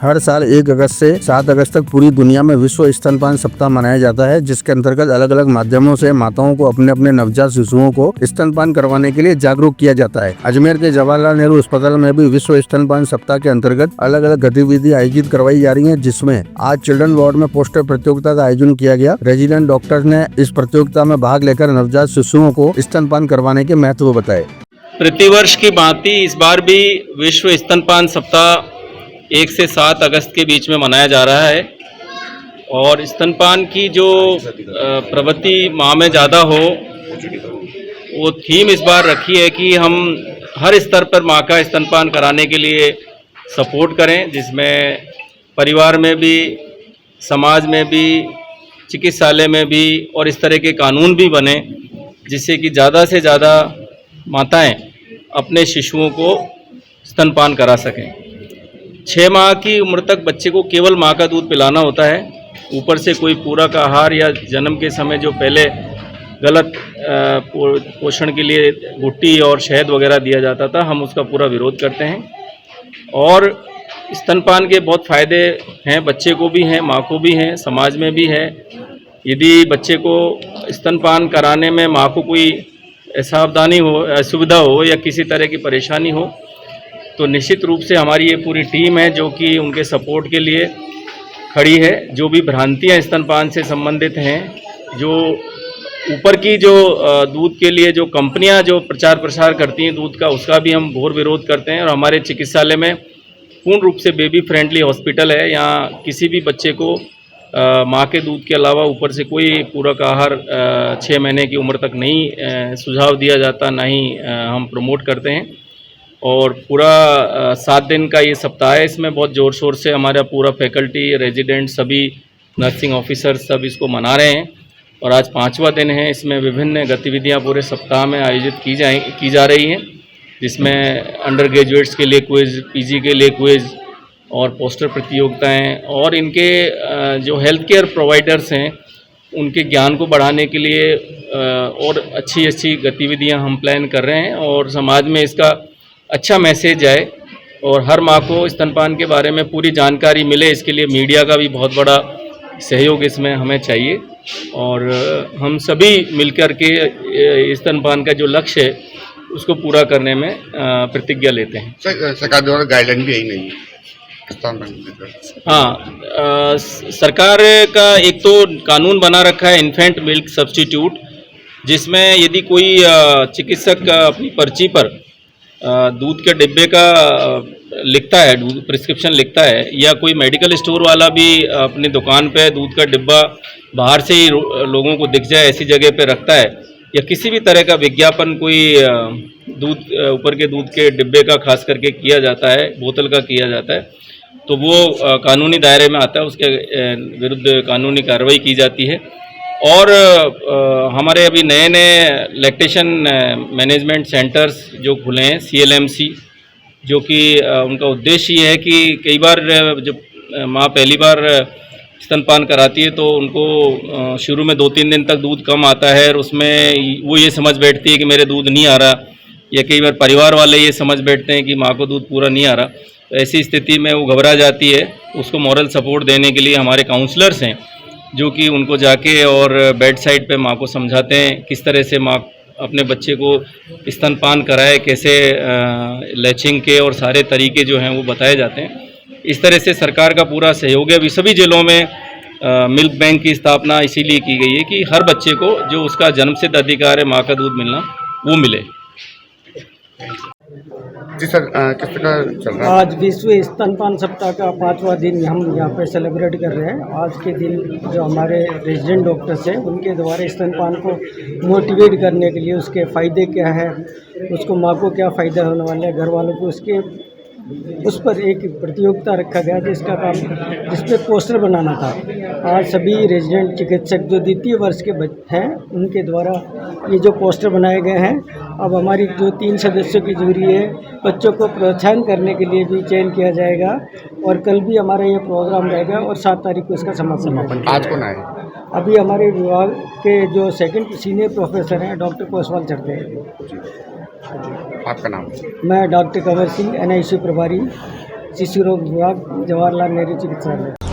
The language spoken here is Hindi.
हर साल 1 अगस्त से 7 अगस्त तक पूरी दुनिया में विश्व स्तनपान सप्ताह मनाया जाता है, जिसके अंतर्गत अलग अलग माध्यमों से माताओं को अपने अपने नवजात शिशुओं को स्तनपान करवाने के लिए जागरूक किया जाता है। अजमेर के जवाहरलाल नेहरू अस्पताल में भी विश्व स्तनपान सप्ताह के अंतर्गत अलग अलग गतिविधि आयोजित करवाई जा रही है, जिसमें आज चिल्ड्रन वार्ड में पोस्टर प्रतियोगिता का आयोजन किया गया। रेजिडेंट डॉक्टर्स ने इस प्रतियोगिता में भाग लेकर नवजात शिशुओं को स्तनपान करवाने के महत्व बताए। प्रतिवर्ष की भांति इस बार भी विश्व स्तनपान सप्ताह 1 से 7 अगस्त के बीच में मनाया जा रहा है और स्तनपान की जो प्रवृत्ति माँ में ज़्यादा हो वो थीम इस बार रखी है कि हम हर स्तर पर माँ का स्तनपान कराने के लिए सपोर्ट करें, जिसमें परिवार में भी, समाज में भी, चिकित्सालय में भी और इस तरह के कानून भी बने जिससे कि ज़्यादा से ज़्यादा माताएं अपने शिशुओं को स्तनपान करा सकें। 6 माह की उम्र तक बच्चे को केवल माँ का दूध पिलाना होता है। ऊपर से कोई पूरक आहार या जन्म के समय जो पहले गलत पोषण के लिए गुट्टी और शहद वगैरह दिया जाता था, हम उसका पूरा विरोध करते हैं। और स्तनपान के बहुत फ़ायदे हैं, बच्चे को भी हैं, माँ को भी हैं, समाज में भी है। यदि बच्चे को स्तनपान कराने में माँ को कोई सावधानी हो, असुविधा हो या किसी तरह की परेशानी हो तो निश्चित रूप से हमारी ये पूरी टीम है जो कि उनके सपोर्ट के लिए खड़ी है। जो भी भ्रांतियाँ स्तनपान से संबंधित हैं, जो ऊपर की जो दूध के लिए जो कंपनियां जो प्रचार प्रसार करती हैं दूध का, उसका भी हम घोर विरोध करते हैं। और हमारे चिकित्सालय में पूर्ण रूप से बेबी फ्रेंडली हॉस्पिटल है। यहाँ किसी भी बच्चे को माँ के दूध के अलावा ऊपर से कोई पूरक आहार 6 महीने की उम्र तक नहीं सुझाव दिया जाता, ना ही हम प्रमोट करते हैं। और पूरा 7 दिन का ये सप्ताह है। इसमें बहुत ज़ोर शोर से हमारा पूरा फैकल्टी, रेजिडेंट, सभी नर्सिंग ऑफिसर सब इसको मना रहे हैं और आज 5वां दिन है। इसमें विभिन्न गतिविधियां पूरे सप्ताह में आयोजित की जा रही हैं, जिसमें अंडर ग्रेजुएट्स के लिए क्विज़, पीजी के लिए क्विज़ और पोस्टर प्रतियोगिताएं और इनके जो हेल्थ केयर प्रोवाइडर्स हैं उनके ज्ञान को बढ़ाने के लिए और अच्छी गतिविधियां हम प्लान कर रहे हैं और समाज में इसका अच्छा मैसेज जाए और हर माँ को स्तनपान के बारे में पूरी जानकारी मिले। इसके लिए मीडिया का भी बहुत बड़ा सहयोग इसमें हमें चाहिए और हम सभी मिलकर के स्तनपान का जो लक्ष्य है उसको पूरा करने में प्रतिज्ञा लेते हैं। सरकार द्वारा गाइडलाइन भी यही नहीं है। हाँ, सरकार का एक तो कानून बना रखा है इन्फेंट मिल्क सब्स्टिट्यूट, जिसमें यदि कोई चिकित्सक अपनी पर्ची पर दूध के डिब्बे का लिखता है, प्रिस्क्रिप्शन लिखता है, या कोई मेडिकल स्टोर वाला भी अपनी दुकान पे दूध का डिब्बा बाहर से ही लोगों को दिख जाए ऐसी जगह पे रखता है, या किसी भी तरह का विज्ञापन कोई दूध ऊपर के दूध के डिब्बे का खास करके किया जाता है, बोतल का किया जाता है, तो वो कानूनी दायरे में आता है, उसके विरुद्ध कानूनी कार्रवाई की जाती है। और हमारे अभी नए लैक्टेशन मैनेजमेंट सेंटर्स जो खुले हैं, CLMC, जो कि उनका उद्देश्य ये है कि कई बार जब माँ पहली बार स्तनपान कराती है तो उनको शुरू में 2-3 दिन तक दूध कम आता है और उसमें वो ये समझ बैठती है कि मेरे दूध नहीं आ रहा, या कई बार परिवार वाले ये समझ बैठते हैं कि माँ को दूध पूरा नहीं आ रहा। तो ऐसी स्थिति में वो घबरा जाती है। उसको मॉरल सपोर्ट देने के लिए हमारे काउंसलर्स हैं जो कि उनको जाके और बेड साइड पे माँ को समझाते हैं किस तरह से माँ अपने बच्चे को स्तनपान कराए, कैसे लैचिंग के और सारे तरीके जो हैं वो बताए जाते हैं। इस तरह से सरकार का पूरा सहयोग है। अभी सभी जिलों में मिल्क बैंक की स्थापना इसीलिए की गई है कि हर बच्चे को जो उसका जन्मसिद्ध अधिकार है माँ का दूध मिलना, वो मिले। जी सर, किस प्रकार चल रहा है? आज विश्व स्तनपान सप्ताह का 5वां दिन हम यहाँ पे सेलिब्रेट कर रहे हैं। आज के दिन जो हमारे रेजिडेंट डॉक्टर्स हैं उनके द्वारा स्तनपान को मोटिवेट करने के लिए, उसके फ़ायदे क्या है, उसको माँ को क्या फ़ायदा होने वाला है, घर वालों को उसके उस पर एक प्रतियोगिता रखा गया जिसपे पोस्टर बनाना था। आज सभी रेजिडेंट चिकित्सक जो 2य वर्ष के हैं उनके द्वारा ये जो पोस्टर बनाए गए हैं। अब हमारी जो 3 सदस्यों की जूरी है, बच्चों को प्रोत्साहन करने के लिए भी चयन किया जाएगा और कल भी हमारा ये प्रोग्राम रहेगा और 7 तारीख को इसका समापन। आज कौन आए? अभी हमारे विभाग के जो 2nd सीनियर प्रोफेसर हैं डॉक्टर कोसवाल चढ़ते हैं। आपका नाम? मैं डॉक्टर कंवर सिंह, NICU प्रभारी, शिशु रोग विभाग, जवाहरलाल नेहरू चिकित्सालय।